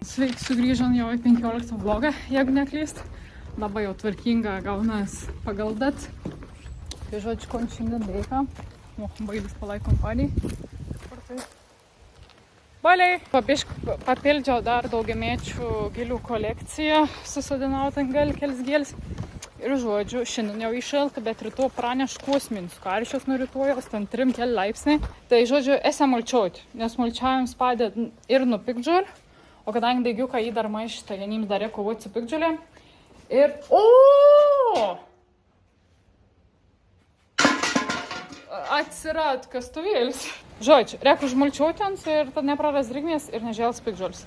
Sveiki, sugrįžom jau į 15 vlogą, jeigu neklyst. Labai jau tvarkinga gaunas pagal dat. Tai žodžiu, ko šiandien reikia. Bailis palai kompanijai. Baliai! Papildžiau dar daugiamečių gėlių kolekciją. Susodinau ten kelis gėlis. Ir žodžiu, šiandien jau iššalta, bet rytoj praneš kosminius karščius nuo rytojos, ten 3 laipsniai. Tai žodžiu, esam mulčiuoti, nes mulčiavim spadė ir nuo piktžolių. O kadangi daigiuką jį dar maišta, jiems dar reikia kovoti su piktžolėm. Ir... Atsirad kastuvėlis. Žodžiu, reikia užmulčiuoti ant ir tad nepraras drėgmės ir nežėls piktžolis.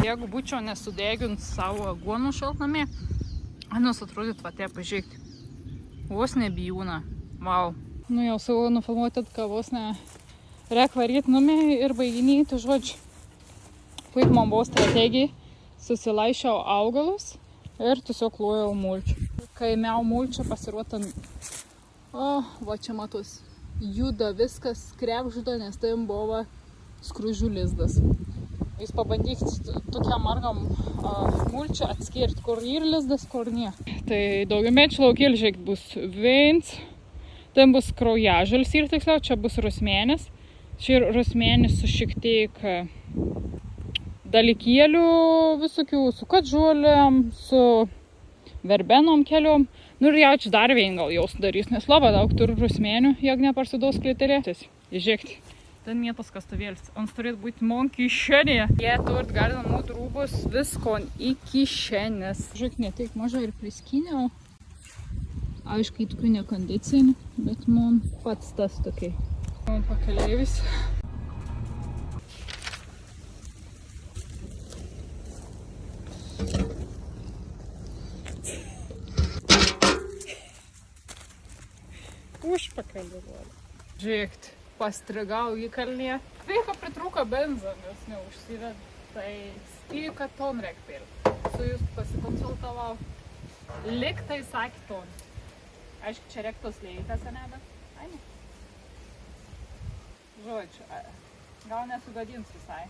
Jeigu būčiau nesudegint savo aguonų šaltnamį, anos atrodyt va tie pažiūrėkti. Vos nebijūna. Vau. Nu jau savo nufilmuoti, kad vos ne reik varyt numį ir baiginį, tai žodžiu. Puik man buvo strategija. Susilaišiau augalus ir tiesiog klojau mulčių. Kai miau mulčią pasiruotan, va čia matos, juda viskas, krebžda, nes tai buvo skruzdžių lizdas. Jūs pabandykite tokiam margam mulčią atskirti, kur yra lizdas, kur ne. Tai daugiamečių laukėlį, žiūrėk, bus veins, ten bus kraujažalis ir tiksliau, čia bus rusmenis. Čia yra rusmenis su šiek tiek dalykėlių visokių, su katžuolėm, su verbenom keliom. Nu ir jaučiu dar vien gal jau sudarys, nes labai daug turiu rusmenių, jeigu neparsidaus klėtelė. Žiūrėkite. Ten mėtas kastuvėlis. Ons turėtų būti man kišenėje. Jie turit galima mūtų rūbus visko į kišenės. Žiūrėk, ne taip mažai ir priskyniau. Aišku, įtikui ne kondicinį, bet man pats tas tokiai. Man pakeleivis. Užpakalį. Žiūrėkit. Pastrigau į kalnėje. Sveika pritrūko benzą, nes neužsived. Tai spėju, kad ton reik pilti. Su jūs pasikonsultavau. Lik tai sakė ton. Aišku, čia reik tos lėjikas, ne, bet? Ai, ne. Žodžiu, gal nesugadins visai.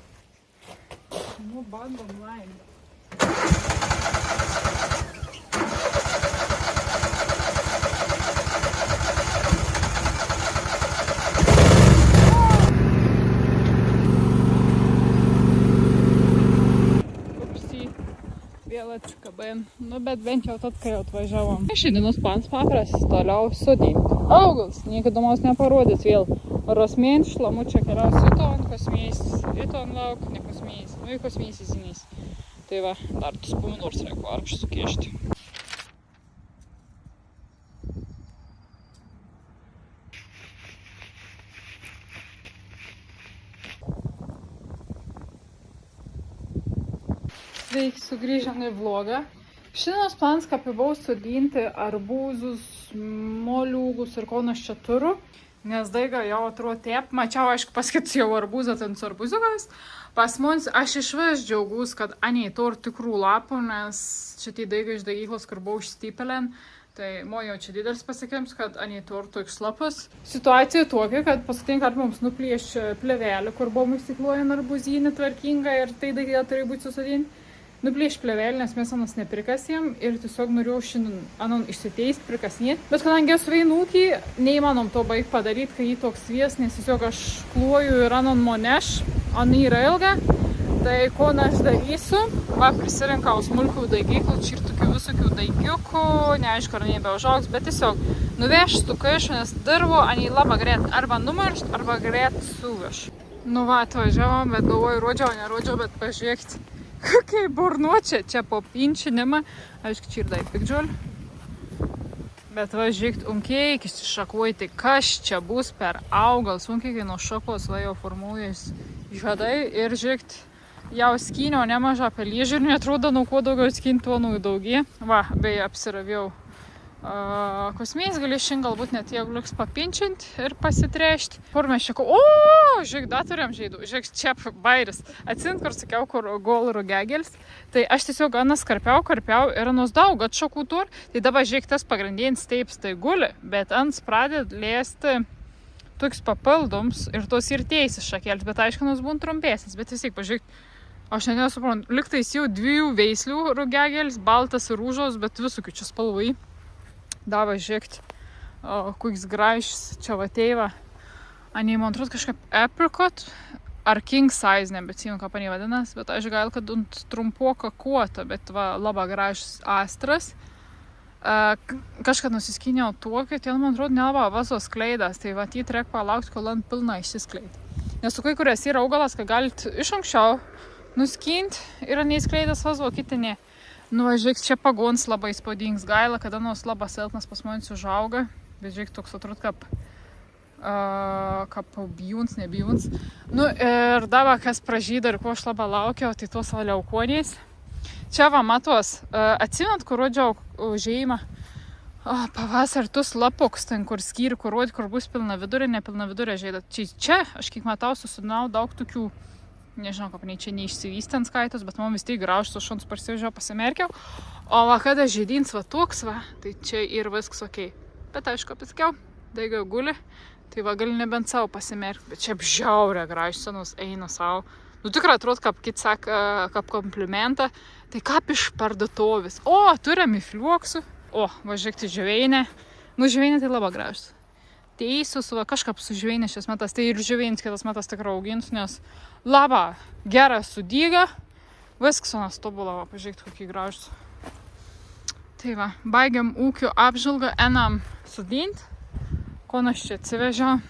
Nu, bandom laimę. Atsikabėjom, nu bet bent jau tad, kai atvažiavom. Šiandienos plans paprastas, toliau sodinti augalus. Nieko įdomaus neparodys vėl. Rosmėn, šlamučia keliaus į ton, kosmėjais, į ton lauk, ne kosmėjais, nu į kosmėjais įzinys. Tai va, dar tus pominors reikia vargšų sukiešti. Sveiki, sugrįžom į vlogą. Šiandienos plans, kad buvau sodinti arbūzus, moliūgus ir ko aš čia turiu, nes daiga jau atrodo taip. Mačiau, aišku, paskaitus jau arbūzą ten su arbūziukais. Pas mums aš išvis džiaugus, kad anei to ir tikrų lapų, nes čia tai daiga iš daigyklos, kur buvau išstypelėn. Tai jau čia didelis pasiekimas, kad anei to ir toks lapas. Situacija tokia, kad paskutinį kartą mums nuplėšė plevelį, kur buvom įsikloję arbūzinį tvarkingą ir tai daiga turėjo būti susodinti. Nuplėš plevelį, nes mes anas neprikasėm ir tiesiog norėjau šiandien anon išsiteist, prikasnėti. Bet kadangi esu veinūkį, neįmanom to baig padaryti, kai jį toks svies, nes tiesiog aš kluoju ir anon moneš, anai yra ilga. Tai ko aš darysiu, va prisirinkau smulkių daigyklų, čia ir tokių visokių daigiukų, neaišku, ar nebeužaugs, bet tiesiog nuveštų kaišų, nes dirbu, anai labai greit arba numaršt, arba greit suveš. Nu va, atvažiavom, bet galvoju, nerodžiau, bet pažiūrėkit. Kokiai burnuočia, čia po pinčinimą, aišku, čia ir dai piktžolį. Bet va, žiūrėkit, unkiai išsišakuoti, kas čia bus per augalas, unkiai nuo šakos va jau formuojas žiedai ir žiūrėkit, jau skyniau nemažą pelėžirnį, atrodo, nuo kuo daugiau skint, tuo daugė. Va, beje, apsiraviau kosmės galėšin galbūt net jeigu liks papinčinti ir pasitrešti. Kur mes čia, žiūrėk, datoriam žaidų, žiūrėk, čia bairis. Atsimint, kur sakiau, kur gol rugegelis. Tai aš tiesiog ganas karpiau ir nus daug atšokų tur. Tai dabar žiūrėk, tas pagrindinis teips tai guli, bet ants pradėd lėsti toks papildoms ir tos ir teisis šakelis, bet aišku, nus būn trumpesnis, bet vis tiek, pažiūrėk, aš net nesuprantu, liktais jau 2 veislių rugegelis, baltas ir rūžos, bet visokių čia spalvai. Davai žiūrėkti, koks gražus čia vateiva. Anei, man atrodo, kažkaip apricot ar king size, nebecinu, ką panei vadinas, bet aš gal, kad trumpoka kuota, bet va, labai gražus astras. Kažkad nusiskynėjau tokį, ten, man atrodo, nelabai vasos kleidas, tai va, jį reik palaukti, kol ant pilna išsiskleid. Nes su kai kurias yra augalas, kad galit iš anksčiau nuskinti, yra neįskleidas vazo, kiti ne. Nu, žiūrėk, čia pagons labai įspūdingas, gaila, kada nors labai silpnas pas manis užauga, bet žiūrėk, toks atrodo kaip bijūns, nebijūns. Nu, ir dabar, kas pražyda ir ko aš labai laukiau, tai tos valiaukoniais. Čia va, matos, atsimint, kur rodžiau užėjimą, pavasarį tus lapoks, ten kur skyri, kur rodži, kur bus pilna vidurė, nepilna vidurė žaida. Čia, aš kiek matau, susidinau daug tokių, nežinau, kaip čia neišsivystens skaitos, bet man vis tiek graužtų šuns parsivežiau, pasimerkiau. O va, kada žydins va toks va, tai čia ir viskas okei. Bet aišku, apitkiau, daiga guli, tai va gali nebent savo pasimerkti, bet čia apžiaurė gražus eina savo. Nu tikrai atrodo, kaip kit sako, kaip komplimentą, tai kaip iš parduotuvės. O, turim į fliuoksų. O, va žiūrėkti žveinę. Nu, žveinė tai labai gražus. Teisus, va, kažkaip su žveinė šias metas, tai ir žveinis kitas metas tikrai augins, nes labai geras sudyga, viskas onas tobulą, va, pažiūrėkti, kokį gražus. Tai va, baigiam ūkio apžvalgą, einam sudinti, ko aš čia atsivežiau,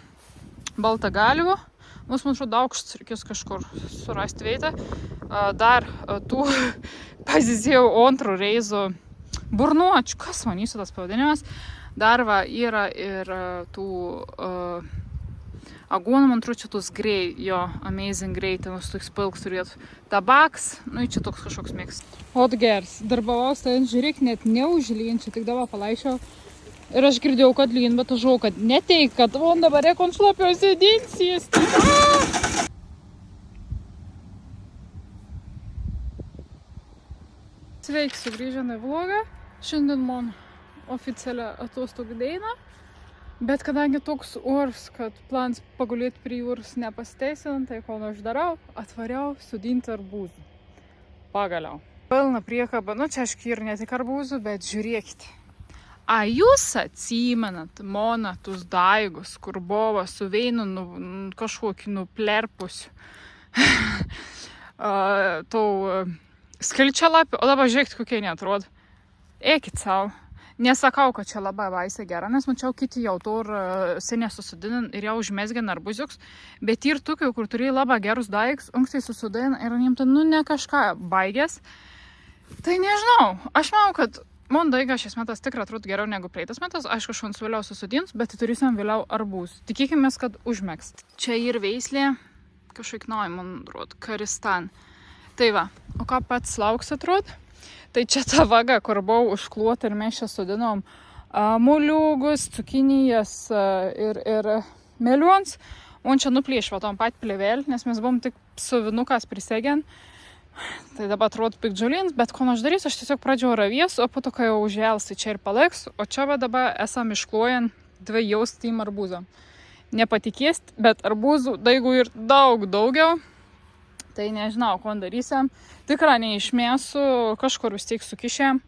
baltą galvą, mums man atrodo aukštas, reikės kažkur surasti vietą, dar tų pasisėjau antrų reizų burnuočių, kas manysiu tas pavadinimas. Dar va, yra ir tų aguonų, man atrodo, čia tos grey, jo, amazing grey, ten toks pilks turėtų tabaks, nu, čia toks kažkoks mėgs. Otgers, darbavaus, tai žiūrėk, net neužlyn, čia tik dabar palaišiau. Ir aš girdėjau, kad lyn, bet aš žinau, kad neteik, kad on dabar rekon šlapios sėdinsies. Sveiki, sugrįžę į vlogą. Šiandien man oficialią atostogų dieną, bet kadangi toks oras, kad plans pagulėti prie jūros nepasiteisinant, tai ko aš darau, atvariau sudinti arbūzų. Pagaliau. Pilna priekaba, nu čia aišku ir ne tik arbūzų, bet žiūrėkite. A jūs atsimenat mano tus daigus, kur buvo su veinu kažkokį nuplerpusiu skilčialapių, o dabar žiūrėkite, kokie neatrodo. Eikit savo. Nesakau, kad čia labai vaisė gera, nes mačiau kiti jau tur seniai susidinin ir jau užmesgin arbūziuks, bet ir tokių, kur turėjo labai gerus daigus, anksti susidinin ir jiems nu ne kažką baigės. Tai nežinau, aš manau, kad man daiga šis metas tikrai atrodo geriau negu praeitas metas, aišku, šuns vėliau susidins, bet turėsim vėliau arbūzų. Tikėkimės, kad užmėgs. Čia ir veislė, kažkaip nauja, man atrodo, karistan. Tai va, o ką pats lauks atrodo? Tai čia ta vaga, kur buvau užkluota ir mes čia sudinom moliūgus, cukinijas ir meliuons. O čia nuplėšva tom pat plėvelį, nes mes buvom tik su vinukas prisegę. Tai dabar atrodo pikdžiulins, bet ko aš darysiu, aš tiesiog pradžiau ravies, o po to, kai jau užvėls, tai čia ir paliks. O čia va dabar esam išklojant 2 jaustym arbūzą. Nepatikėsit, bet arbūzų daigų ir daugiau. Tai nežinau, ko darysim. Tikrai neišmėsiu, kažkur vis tiek sukišėm.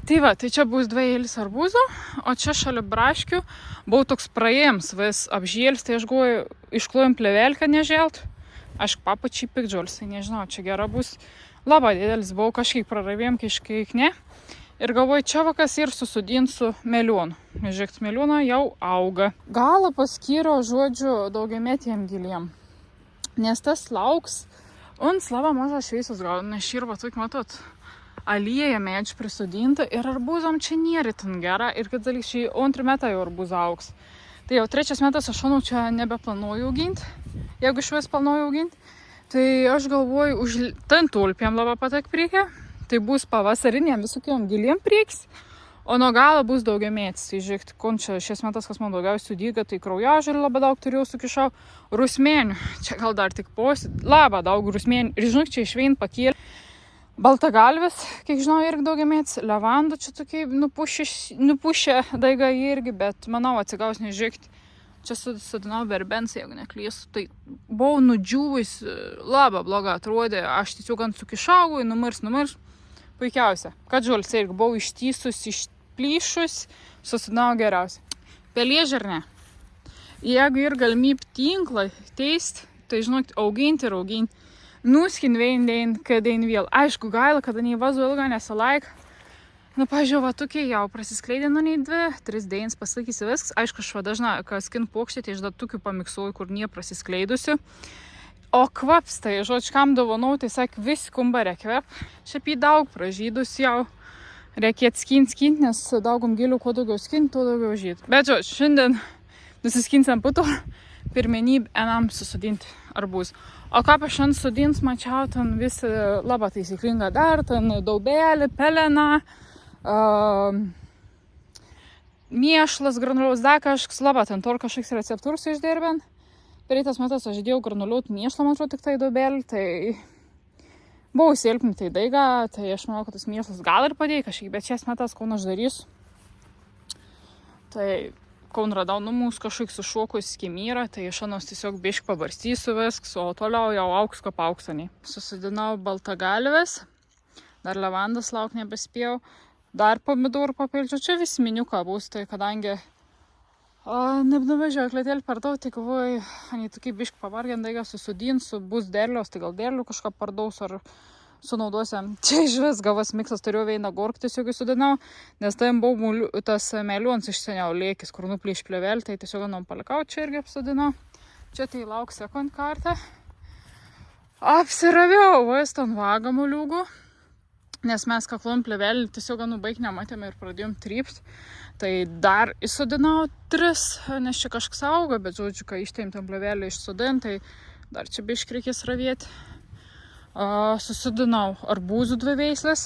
Tai va, tai čia bus 2 eilės arbūzų, o čia šalia braškių buvau toks praėjams vis apžėlis, tai aš galvoju, išklojom plėvelį, kad nežėlt. Aišku, papačiai pikdžiulis, tai nežinau, čia gera bus. Labai didelis buvau, kažkiek praravėjom, kažkiek ne. Ir galvoju, čia vakas ir susudinsiu meliūną. Žiūrėk, meliūną jau auga. Galą paskyriau, žodžiu, daugiametiem giliem. Nes tas lauks, un slava maža šviesos gal, nes širba tokia, matot, alieja medžių prisodinta ir arbūzom čia nėra ten gera ir kad dalyk šį 2 metą jau arbūzą augs. Tai jau 3 metas aš manau čia nebeplanuoju auginti, jeigu iš vis planuoju auginti. Tai aš galvoju, ten tulpėm labai patek priekia, tai bus pavasariniam visokiom giliem prieks, O nuo galo bus daugiamėtis. Tai žiūrėk, čia šiais metas, kas man daugiausiai dyga, tai kraujažarį labai daug turėjau sukišau. Rusmėnių, čia gal dar tik labai daug rusmėnių. Ir žinok, čia išvein pakėlė. Baltagalvis, kiek žinau, irgi daugiamėtis. Levandų čia tokiai nupušę daiga irgi, bet manau atsigaus nežiūrėkti. Čia sudinau verbens, jeigu neklystu. Tai buvau nudžiūvus, labai bloga atrodė. Aš tiesiog ant sukišau, numirs. Puikiausia. Kad žulis irgi buvau ištysus, išplyšus, susidinau geriausia. Pelėžarnė. Jeigu ir galimybė tinklą teist, tai žinok, auginti ir auginti. Nuskin vein, kad ein vėl. Aišku, gaila, kada neįvazu ilgą nesalaik. Nu, pažiūrėjau, va tokie jau prasiskleidė, nu, nei 2-3 dienas pasakysi viskas. Aišku, aš va dažnai, kas skin pokštė, tai iš datukių pamiksuoju, kur nie prasiskleidusiu. O kvaps, tai žodžiu, kam dovanau, tai sak, vis kumbarė kvep. Šiaip jį daug pražydus jau. Reikėt skint, nes daugum gilių, kuo daugiau skint, tuo daugiau žyd. Bet žodžiu, šiandien nusiskinsam puto, pirmenybę enam susodinti arbūz. O ką aš šiandien sudins, mačiau, ten visi labai taisyklinga dar, ten daubelį, peleną, mėšlas, granuliaus, dar kažkas, labai ten tor kažkoks receptūrus išdirbent. Pereitas metas aš dėjau granuliuot mėšlą, man atrodo, tik tai daubelį, tai buvau silpninti tai daigą, tai aš manau, kad tas mėšlas gal ir padėjo kažkiek, bet šiais metas, kol aš darysiu, tai kol radau mūsų kažkaip sušokus skimyrą, tai iš anos tiesiog bišk pabarstysiu viskas, o toliau jau auks kaip auksaniai. Susidinau baltagalvės, dar levandas lauk nebespėjau, dar pomidorų papildžiu, čia vis miniuką bus, tai kadangi nebenuvežiau klėtelį pardaut, tai galvoju, anei tokį bišk pavargę, daiga susudinsiu, bus derliaus, tai gal derlių kažką pardaus ar sunaudosiam. Čia iš vis gavas miksas, turėjau vieną gorką tiesiog įsudinau, nes tai buvo tas melions iš seniau lėkis, kur nuplėš plevelį, tai tiesiog anom palikau, čia irgi apsudinau. Čia tai lauk sekund kartą. Apsiraviau vaistą ant vagamų liūgų, nes mes kaklom plevelį tiesiog baig nematėme ir pradėjom trypt. Tai dar įsudinau 3, nes čia kažkas auga, bet žodžiu, kai ištėm tam plevelį išsudint, tai dar čia bišk reikės ravėti. Susidinau arbūzų 2 veislės,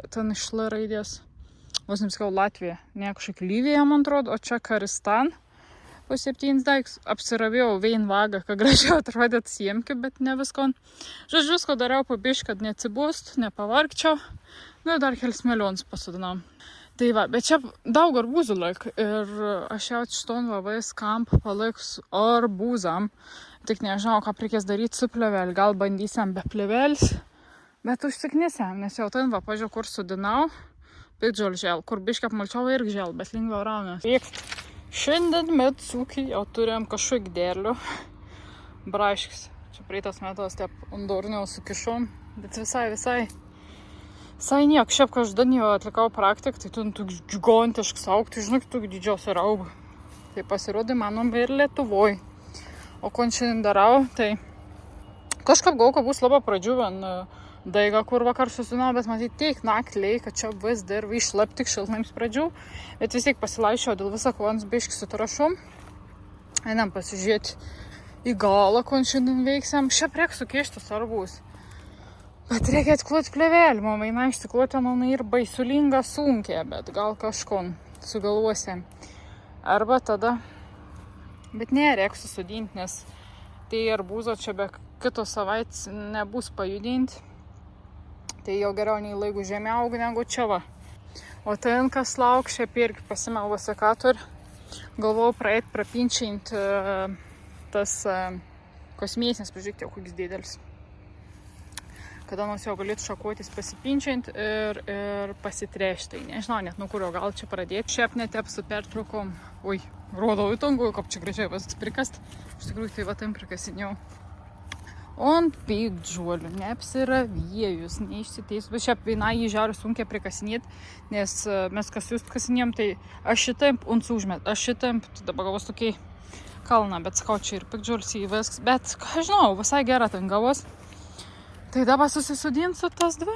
ten iš L raidės, vos nemskau Latvija, ne kažkaip Lyvija, man atrodo, o čia Karistan, po 7 daiks, apsiravėjau vein vagą, kad gražiau atrodėt siemki, bet ne viskon. Žodžiu, visko dariau po bišk, kad neatsibūst, nepavargčiau, nu ir dar kelis melionus pasudinau. Tai va, bet čia daug arbūzų laik ir aš jau šiton vavais kamp paliks arbūzam. Tik nežinau, ką reikės daryti su plevelį. Gal bandysiam be plevelis, bet užsiknisiam, nes jau ten va, pažiūrėjau, kur sudinau. Piktžol žel, kur biškai apmalčiau irgi žel, bet lengviau raunės. Šiandien met sūkį jau turim kažkokį derlių. Braškis. Čia praeitas metas taip undurniau sukišom, bet visai niek. Šiaip každanį atlikau praktiką, tai tu toks gigantiškas augti, žinok, tu didžiausia rauga. Tai pasirodė, manom, ir Lietuvoj. O ko šiandien darau, tai kažkaip gal, kad bus labai pradžiuvan daiga, kur vakar susinau, bet matyt, tiek naktį kad čia vis dar išlap tik šiltnaims pradžių, bet vis tiek pasilaišiau dėl visą kvans biškį sutrašom. Einam pasižiūrėti į galą, ko šiandien veiksiam. Šiaip reik sukištus arbūs. Bet reikia atkloti plevelį, man vaina išsikloti, ir baisulinga sunkia, bet gal kažkon sugalvosim. Arba tada, bet ne, reik susudinti, nes tai arbūzo čia be kitos savaitės nebus pajudinti. Tai jau geriau nei laigų žemė auga negu čia va. O ten, kas lauk, šiaip irgi pasimau vasikator. Galvojau praeit prapinčiant tas kosmėsines, pažiūrėkite, jau koks didelis. Kada nors jau galėtų šakuotis pasipinčiant ir pasitrešti. Tai nežinau net nuo kurio gal čia pradėti. Šiaip netep su pertraukom. Oi, rodau į tongų, kaip čia gražiai vas prikast. Iš tikrųjų, tai va tam prikasinėjau. On piktžolių, neapsiravėjus, neišsiteisiu. Bet šiaip viena jį žiauriai sunkiai prikasinėti, nes mes kas jūs kasinėjom, tai aš šitam unsu užmet, aš šitam, dabar gavos tokiai kalną, bet sakau, čia ir piktžolis įvesks, bet ką žinau, visai gera ten gavos. Tai dabar susisudinsiu tas 2.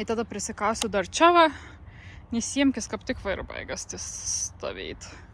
Ir tada prisikasiu dar čia va, nes siemkis kaip tik va ir baigas stovėti.